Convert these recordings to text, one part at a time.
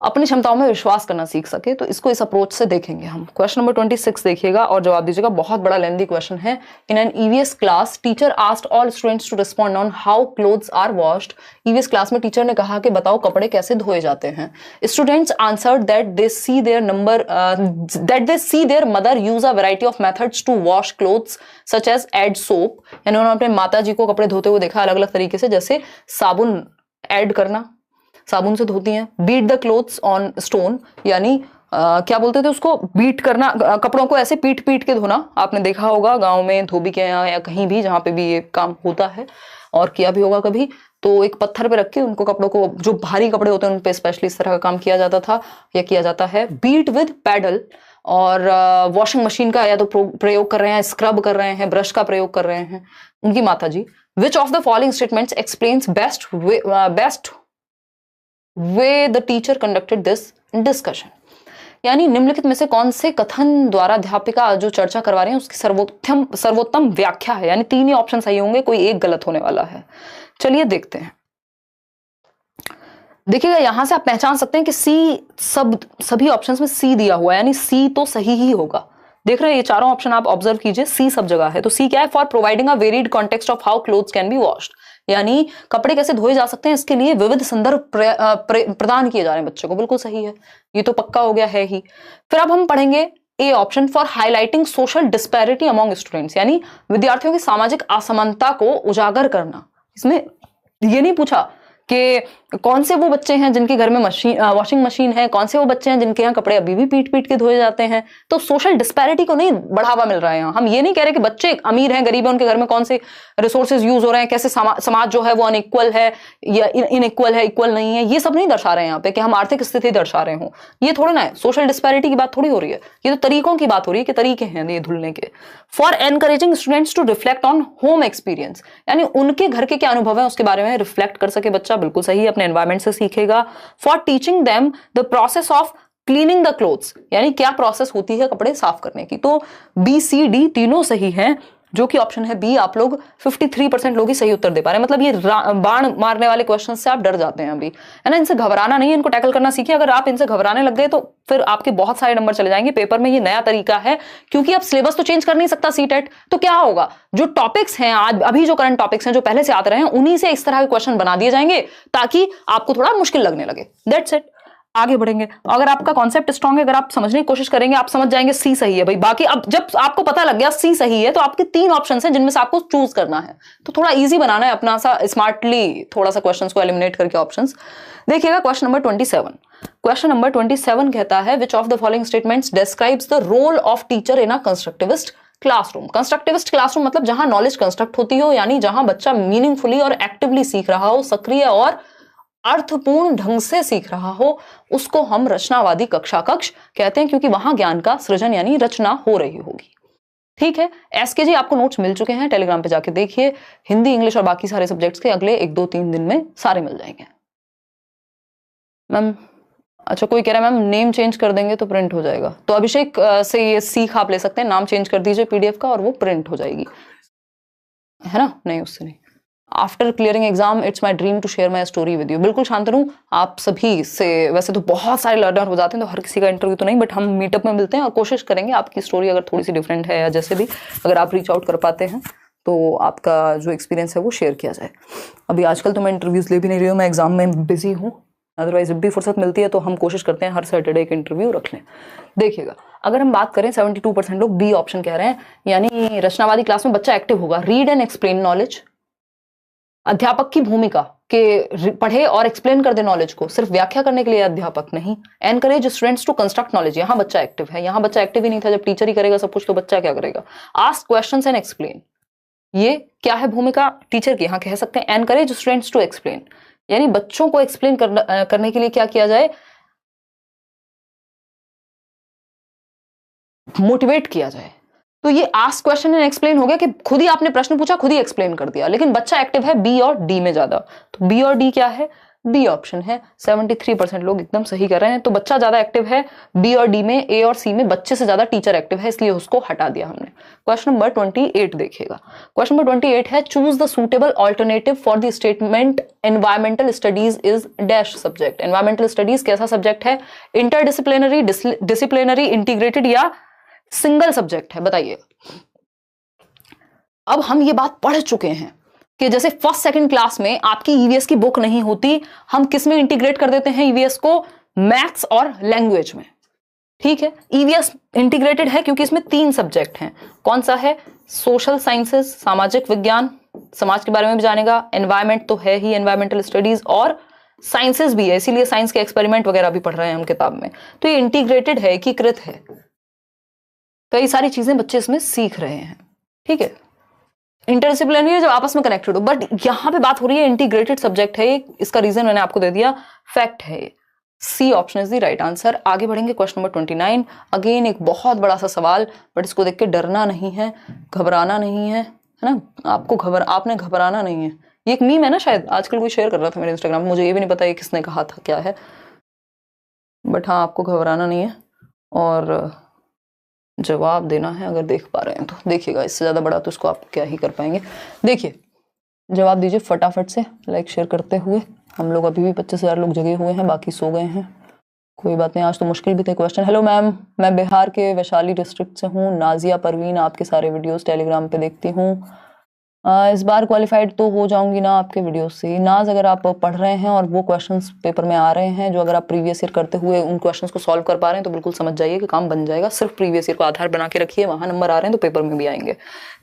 अपनी क्षमताओं में विश्वास करना सीख सके। तो इसको इस अप्रोच से देखेंगे हम। क्वेश्चन नंबर 26 देखिएगा और जवाब दीजिएगा। बहुत बड़ा लेंथी क्वेश्चन है। In an EVS class teacher asked all students to respond on how clothes are washed. EVS class में टीचर ने कहा कि बताओ कपड़े कैसे धोए जाते हैं। Students answered that they see their mother use a variety of methods to wash clothes such as ad soap. यानी उन्होंने अपने माता जी को कपड़े धोते हुए देखा अलग अलग तरीके से, जैसे साबुन ऐड करना, साबुन से धोती हैं। Beat the clothes on stone, यानी क्या बोलते थे उसको, बीट करना, कपड़ों को ऐसे पीट पीट के धोना। आपने देखा होगा गांव में, धोबी के यहाँ या कहीं भी जहां पे भी ये काम होता है और किया भी होगा कभी, तो एक पत्थर पे रख के उनको कपड़ों को, जो भारी कपड़े होते हैं उन पे स्पेशली इस तरह का काम किया जाता था या किया जाता है। बीट विद पैडल, और वॉशिंग मशीन का या तो प्रयोग कर रहे हैं, स्क्रब कर रहे हैं, ब्रश का प्रयोग कर रहे हैं उनकी माता जी। Which of the following statements explains best way the teacher conducted this discussion. यानी निम्नलिखित में से कौन से कथन द्वारा अध्यापिका जो चर्चा करवा रहे हैं उसकी सर्वोत्तम व्याख्या है। यानी 3 ही ऑप्शन सही होंगे, कोई एक गलत होने वाला है। चलिए देखते हैं। देखिएगा यहां से आप पहचान सकते हैं कि सी, सभी ऑप्शंस में सी दिया हुआ है, यानी सी तो सही ही होगा। देख रहे हैं ये चारों ऑप्शन आप ऑब्जर्व कीजिए, सी सब जगह है। तो सी क्या है? For providing a varied context of how clothes can be washed, यानी कपड़े कैसे धोए जा सकते हैं इसके लिए विविध संदर्भ प्रदान किए जा रहे हैं बच्चों को। बिल्कुल सही है, ये तो पक्का हो गया है ही। फिर अब हम पढ़ेंगे A option, for highlighting social disparity among students, यानी विद्यार्थियों की सामाजिक असमानता को उजागर करना। इसमें ये नहीं पूछा कि कौन से वो बच्चे हैं जिनके घर में वॉशिंग मशीन है, कौन से वो बच्चे हैं जिनके यहाँ कपड़े अभी भी पीट पीट के धोए जाते हैं। तो सोशल डिस्पैरिटी को नहीं बढ़ावा मिल रहा है यहाँ। हम ये नहीं कह रहे कि बच्चे अमीर हैं गरीब हैं, उनके घर में कौन से रिसोर्सेज यूज हो रहे हैं, कैसे समाज जो है वो अनइक्वल है या इनइक्वल है, इक्वल नहीं है, ये सब नहीं दर्शा रहे हैं यहाँ पे कि हम आर्थिक स्थिति दर्शा रहे हो। ये थोड़ा ना है, सोशल डिस्पैरिटी की बात थोड़ी हो रही है, ये तो तरीकों की बात हो रही है कि तरीके हैं ये धुलने के। For encouraging students to reflect on home experience, यानी उनके घर के क्या अनुभव है उसके बारे में रिफ्लेक्ट कर सके बच्चा। बिल्कुल सही है, अपने एनवायरमेंट से सीखेगा। For teaching them the process of cleaning the clothes, यानी क्या प्रोसेस होती है कपड़े साफ करने की। तो बी सी डी तीनों सही हैं, जो कि ऑप्शन है बी। आप लोग 53% लोग ही सही उत्तर दे पा रहे हैं। मतलब ये बाण मारने वाले क्वेश्चन से आप डर जाते हैं अभी, है ना। इनसे घबराना नहीं है, इनको टैकल करना सीखिए। अगर आप इनसे घबराने लग गए तो फिर आपके बहुत सारे नंबर चले जाएंगे पेपर में। ये नया तरीका है, क्योंकि अब सिलेबस तो चेंज कर नहीं सकता सीटेट, तो क्या होगा, जो टॉपिक्स हैं आज अभी जो करंट टॉपिक्स हैं जो पहले से आते रहे हैं उन्हीं से इस तरह के क्वेश्चन बना दिए जाएंगे ताकि आपको थोड़ा मुश्किल लगने लगे। That's it. आगे बढ़ेंगे। अगर आपका कॉन्सेप्ट स्ट्रांग है, अगर आप समझने की कोशिश करेंगे, आप समझ जाएंगे सी सही है भाई। बाकी अब जब आपको पता लग गया सी सही है तो आपके 3 ऑप्शन हैं जिनमें से आपको चूज करना है। तो थोड़ा इजी बनाना है अपना सा, स्मार्टली थोड़ा सा क्वेश्चंस को एलिमिनेट करके ऑप्शंस। देखिएगा क्वेश्चन नंबर 27। क्वेश्चन नंबर 27 कहता है which of the following statements describes the role of teacher in a constructivist classroom. Constructivist classroom मतलब जहां नॉलेज कंस्ट्रक्ट होती हो, यानी जहां बच्चा मीनिंगफुली और एक्टिवली सीख रहा हो, सक्रिय और अर्थपूर्ण ढंग से सीख रहा हो, उसको हम रचनावादी कक्षा कक्ष कहते हैं, क्योंकि वहां ज्ञान का सृजन यानी रचना हो रही होगी। ठीक है, एसके जी आपको नोट्स मिल चुके हैं, टेलीग्राम पे जाके देखिए। हिंदी, इंग्लिश और बाकी सारे सब्जेक्ट्स के अगले 1-2-3 दिन में सारे मिल जाएंगे। मैम अच्छा, कोई कह रहा है मैम नेम चेंज कर देंगे तो प्रिंट हो जाएगा। तो अभिषेक से ये सीख आप ले सकते हैं, नाम चेंज कर दीजिए पीडीएफ का और वो प्रिंट हो जाएगी, है ना। नहीं, उससे नहीं। After clearing exam it's my dream to share my story with you. बिल्कुल शांतनु, आप सभी से वैसे तो बहुत सारे लर्नर हो जाते हैं, तो हर किसी का इंटरव्यू तो नहीं, बट हम मीटअप में मिलते हैं और कोशिश करेंगे आपकी स्टोरी अगर थोड़ी सी डिफरेंट है या जैसे भी, अगर आप रीच आउट कर पाते हैं तो आपका जो एक्सपीरियंस है वो शेयर किया जाए। अभी आजकल तो मैं इंटरव्यूज ले भी नहीं रही हूँ, मैं एग्जाम में बिजी हूँ। अदरवाइज जब भी फुर्सत मिलती है तो हम कोशिश करते हैं हर सैटरडे एक इंटरव्यू रख लें। देखिएगा, अगर हम बात करें 72% लोग बी ऑप्शन कह रहे हैं, यानी रचनावादी क्लास में बच्चा एक्टिव होगा, रीड एंड एक्सप्लेन नॉलेज। अध्यापक की भूमिका के पढ़े और एक्सप्लेन कर दे नॉलेज को, सिर्फ व्याख्या करने के लिए अध्यापक नहीं। Encourage students to construct knowledge, यहाँ बच्चा एक्टिव है, यहाँ बच्चा एक्टिव ही नहीं था, जब टीचर ही करेगा सब कुछ तो बच्चा क्या करेगा। आस्क क्वेश्चंस एंड एक्सप्लेन, ये क्या है भूमिका टीचर की, यहाँ कह सकते हैं एनकरेज स्टूडेंट्स टू एक्सप्लेन, यानी बच्चों को एक्सप्लेन करने के लिए क्या किया जाए, मोटिवेट किया जाए। तो ये आस्क क्वेश्चन एंड एक्सप्लेन हो गया कि खुद ही आपने प्रश्न पूछा, खुद ही एक्सप्लेन कर दिया, लेकिन बच्चा एक्टिव है बी और डी में ज्यादा। तो बी और डी क्या है, बी ऑप्शन है। 73% लोग एकदम सही कर रहे हैं। तो बच्चा ज्यादा एक्टिव है बी और डी में, ए और सी में बच्चे से ज्यादा टीचर एक्टिव है, इसलिए उसको हटा दिया हमने। क्वेश्चन नंबर 28 देखिएगा। क्वेश्चन नंबर 28 है, choose the suitable alternative for the statement environmental studies is dash subject. Environmental studies कैसा सब्जेक्ट है? इंटरडिसिप्लिनरी, डिसिप्लिनरी, इंटीग्रेटेड या सिंगल सब्जेक्ट है? बताइए। अब हम ये बात पढ़ चुके हैं कि जैसे फर्स्ट सेकंड क्लास में आपकी ईवीएस की बुक नहीं होती, हम किस में इंटीग्रेट कर देते हैं ईवीएस को? मैथ्स और लैंग्वेज में। ठीक है, ईवीएस इंटीग्रेटेड है क्योंकि इसमें 3 सब्जेक्ट हैं। कौन सा है? सोशल साइंसेस, सामाजिक विज्ञान, समाज के बारे में भी जानेगा, एनवायरमेंट तो है ही, एनवायरमेंटल स्टडीज, और साइंसेस भी है, इसीलिए साइंस के एक्सपेरिमेंट वगैरह भी पढ़ रहे हैं हम किताब में। तो ये इंटीग्रेटेड है, एकीकृत है, कई सारी चीजें बच्चे इसमें सीख रहे हैं। ठीक है, इंटरडिसिप्लिनरी जब आपस में कनेक्टेड हो, बट यहां पे बात हो रही है इंटीग्रेटेड सब्जेक्ट है। इसका रीजन मैंने आपको दे दिया, फैक्ट है। C option is the right answer. आगे बढ़ेंगे क्वेश्चन नंबर 29। अगेन एक बहुत बड़ा सा सवाल, बट इसको देख के डरना नहीं है, घबराना नहीं है ना? आपने घबराना नहीं है। ये एक मीम है ना, शायद आजकल कोई शेयर कर रहा था मेरे इंस्टाग्राम में, मुझे ये भी नहीं पता ये किसने कहा था, क्या है, बट हाँ आपको घबराना नहीं है और जवाब देना है। अगर देख पा रहे हैं तो देखिएगा, इससे ज्यादा बड़ा तो इसको आप क्या ही कर पाएंगे। देखिए जवाब दीजिए फटाफट से, लाइक शेयर करते हुए। हम लोग अभी भी 25,000 लोग जगे हुए हैं, बाकी सो गए हैं। कोई बात नहीं, आज तो मुश्किल भी थे क्वेश्चन। हेलो मैम, मैं बिहार के वैशाली डिस्ट्रिक्ट से हूँ, नाजिया परवीन। आपके सारे वीडियोस टेलीग्राम पे देखती हूँ। इस बार क्वालिफाइड तो हो जाऊंगी ना आपके वीडियो से। नाज, अगर आप पढ़ रहे हैं और वो क्वेश्चंस पेपर में आ रहे हैं जो अगर आप प्रीवियस ईयर करते हुए उन क्वेश्चंस को सॉल्व कर पा रहे हैं तो बिल्कुल समझ जाइए कि काम बन जाएगा। सिर्फ प्रीवियस ईयर को आधार बना के रखिए, वहां नंबर आ रहे हैं तो पेपर में भी आएंगे।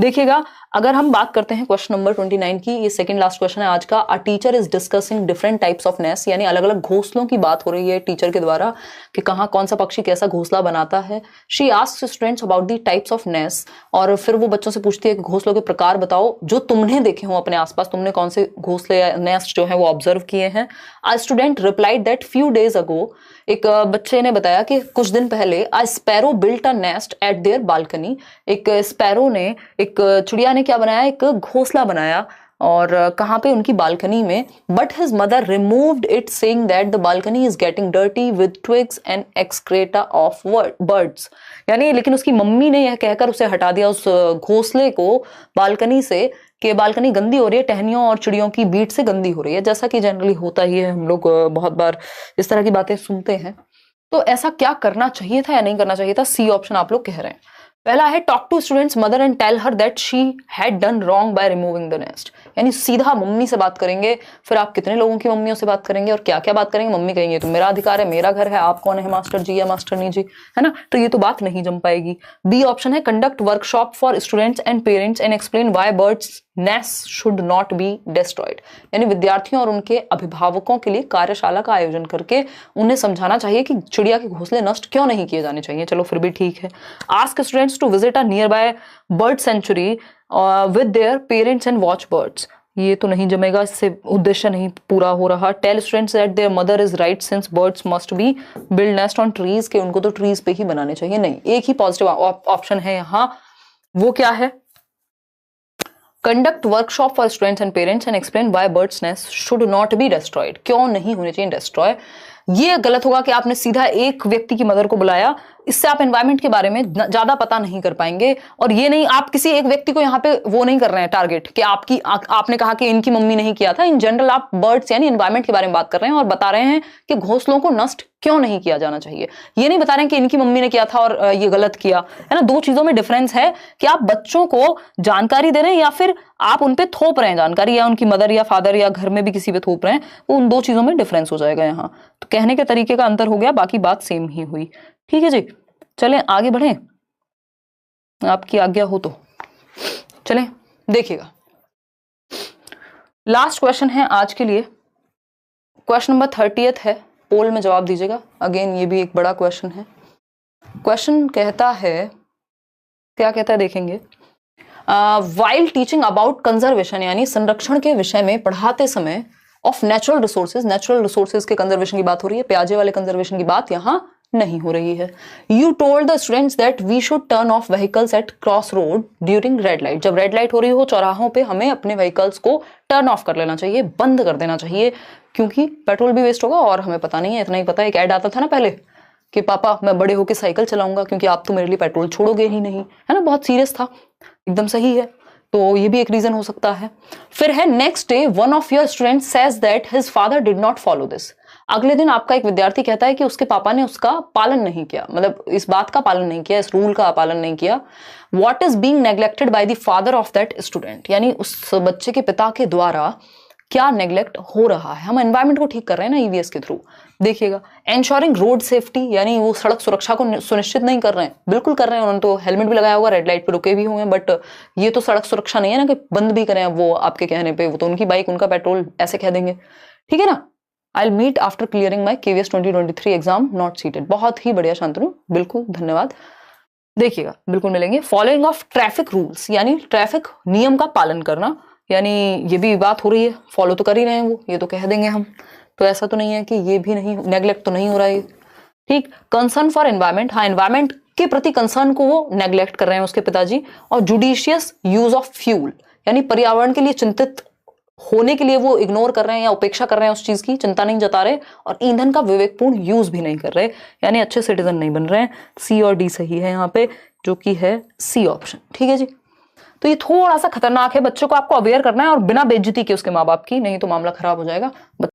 देखिएगा, अगर हम बात करते हैं क्वेश्चन नंबर 29 की, ये सेकंड लास्ट क्वेश्चन है आज का। A teacher is discussing different types of nest, यानी अलग अलग घोंसलों की बात हो रही है टीचर के द्वारा कि कहाँ कौन सा पक्षी कैसा घोंसला बनाता है। She asks students about the types of nest, और फिर वो बच्चों से पूछती है कि घोंसलों के प्रकार बताओ जो तुमने देखे हो अपने आसपास, तुमने कौन से घोंसले या नेस्ट जो है वो ऑब्जर्व किए हैं। A student replied that few days ago, एक बच्चे ने बताया कि कुछ दिन पहले अ sparrow built a nest eight there balcony, एक स्पैरो ने, एक चिड़िया ने क्या बनाया, एक घोंसला बनाया, और कहाँ पे? उनकी बालकनी में। But his mother removed it saying that the balcony is getting dirty with twigs and excreta of birds, यानी लेकिन उसकी मम्मी ने यह कहकर उसे हटा दिया, उस घोंसले को बालकनी से, कि बालकनी गंदी हो रही है, टहनियों और चिड़ियों की बीट से गंदी हो रही है, जैसा कि जनरली होता ही है। हम लोग बहुत बार इस तरह की बातें सुनते हैं। तो ऐसा क्या करना चाहिए था या नहीं करना चाहिए था? सी ऑप्शन आप लोग कह रहे हैं। पहला है, talk to students mother and tell her that she had done wrong by removing the nest, यानी सीधा मम्मी से बात करेंगे। फिर आप कितने लोगों की मम्मियों से बात करेंगे और क्या क्या बात करेंगे? मम्मी कहेंगे तो मेरा अधिकार है, मेरा घर है, आप कौन है, मास्टर जी या मास्टरनी जी, है ना? तो ये तो बात नहीं जम पाएगी। बी ऑप्शन है, conduct workshop for students and parents and explain why birds nest should not be destroyed, यानी विद्यार्थियों और उनके अभिभावकों के लिए कार्यशाला का आयोजन करके उन्हें समझाना चाहिए कि चिड़िया के घोंसले नष्ट क्यों नहीं किए जाने चाहिए। चलो फिर भी ठीक है। Ask students to visit a nearby bird sanctuary with their parents and watch birds, ये तो नहीं जमेगा, इससे उद्देश्य नहीं पूरा हो रहा। Tell students that their mother is right since birds must be build nest on trees, के उनको तो ट्रीज पे ही बनाने चाहिए। नहीं, एक ही पॉजिटिव ऑप्शन है यहाँ, वो क्या है? Conduct workshop for students and parents and explain why birds nest should not be destroyed, क्यों नहीं होने चाहिए डिस्ट्रॉय। ये गलत होगा कि आपने सीधा एक व्यक्ति की मदर को बुलाया, इससे आप एनवायरमेंट के बारे में ज्यादा पता नहीं कर पाएंगे। और ये नहीं, आप किसी एक व्यक्ति को यहाँ पे वो नहीं कर रहे हैं टारगेट कि आपने कहा कि इनकी मम्मी नहीं किया था। इन जनरल आप बर्ड्स यानी एनवायरमेंट के बारे में बात कर रहे हैं और बता रहे हैं कि घोंसलों को नष्ट क्यों नहीं किया जाना चाहिए। ये नहीं बता रहे हैं कि इनकी मम्मी ने किया था और ये गलत किया, है ना? दो चीजों में डिफरेंस है कि आप बच्चों को जानकारी दे रहे हैं या फिर आप उन पे थोप रहे हैं जानकारी, या उनकी मदर या फादर या घर में भी किसी पे थोप रहे हैं, तो उन दो चीजों में डिफरेंस हो जाएगा यहाँ। तो कहने के तरीके का अंतर हो गया, बाकी बात सेम ही हुई। ठीक है जी, चलें आगे बढ़ें, आपकी आज्ञा हो तो चलें। देखिएगा, लास्ट क्वेश्चन है आज के लिए, क्वेश्चन नंबर 30 है, पोल में जवाब दीजिएगा। अगेन ये भी एक बड़ा क्वेश्चन है। क्वेश्चन कहता है, क्या कहता है देखेंगे। वाइल टीचिंग अबाउट कंजर्वेशन, यानी संरक्षण के विषय में पढ़ाते समय ऑफ नेचुरल रिसोर्सेज के कंजर्वेशन की बात हो रही है, प्याजे वाले कंजर्वेशन की बात यहाँ नहीं हो रही है। You told the students that we should turn off vehicles at cross road during red light. जब रेड लाइट हो रही हो चौराहों पे हमें अपने व्हीकल्स को टर्न ऑफ कर लेना चाहिए, बंद कर देना चाहिए, क्योंकि पेट्रोल भी वेस्ट होगा और हमें पता नहीं है, इतना ही पता है, एक ऐड आता था ना पहले कि पापा मैं बड़े होकर साइकिल चलाऊंगा क्योंकि आप तो मेरे लिए पेट्रोल छोड़ोगे ही नहीं, है ना, बहुत सीरियस था, एकदम सही है। तो ये भी एक रीजन हो सकता है। फिर है next day one of your student says that his father did not follow this. अगले दिन आपका एक विद्यार्थी कहता है कि उसके पापा ने उसका पालन नहीं किया, मतलब इस बात का पालन नहीं किया, इस रूल का पालन नहीं किया। What is being neglected by the father of that student, यानी उस बच्चे के पिता के द्वारा क्या नेग्लेक्ट हो रहा है। हम एनवायरमेंट को ठीक कर रहे हैं ना ईवीएस के थ्रू। देखिएगा, एंश्योरिंग रोड सेफ्टी, यानी वो सड़क सुरक्षा को सुनिश्चित नहीं कर रहे हैं, बिल्कुल कर रहे हैं, उन्होंने तो हेलमेट भी लगाया होगा, रेड लाइट पे रुके भी होंगे, बट ये तो सड़क सुरक्षा नहीं है ना कि बंद भी करें वो आपके कहने पे, वो तो उनकी बाइक उनका पेट्रोल ऐसे कह देंगे, ठीक है ना। I will meet after clearing my KVS 2023 exam not seated. बहुत ही बढ़िया शांतनु, बिल्कुल धन्यवाद। देखिएगा, बिल्कुल मिलेंगे। फॉलोइंग ऑफ ट्रैफिक रूल्स, यानी ट्रैफिक नियम का पालन करना, यानी ये भी बात हो रही है, फॉलो तो कर ही रहे हैं वो, ये तो कह देंगे हम, तो ऐसा तो नहीं है कि ये भी नहीं, नेग्लेक्ट तो नहीं हो रहा है, ठीक। कंसर्न फॉर एनवायरमेंट, हाँ एनवायरमेंट के प्रति कंसर्न को वो नेग्लेक्ट कर रहे हैं उसके पिताजी। और जुडिशियस यूज ऑफ फ्यूल, यानी पर्यावरण के लिए चिंतित होने के लिए वो इग्नोर कर रहे हैं या उपेक्षा कर रहे हैं उस चीज की, चिंता नहीं जता रहे, और ईंधन का विवेकपूर्ण यूज भी नहीं कर रहे, यानी अच्छे सिटीजन नहीं बन रहे हैं। सी और डी सही है यहाँ पे, जो कि है सी ऑप्शन, ठीक है जी। तो ये थोड़ा सा खतरनाक है, बच्चों को आपको अवेयर करना है और बिना बेइज्जती के उसके माँ बाप की, नहीं तो मामला खराब हो जाएगा।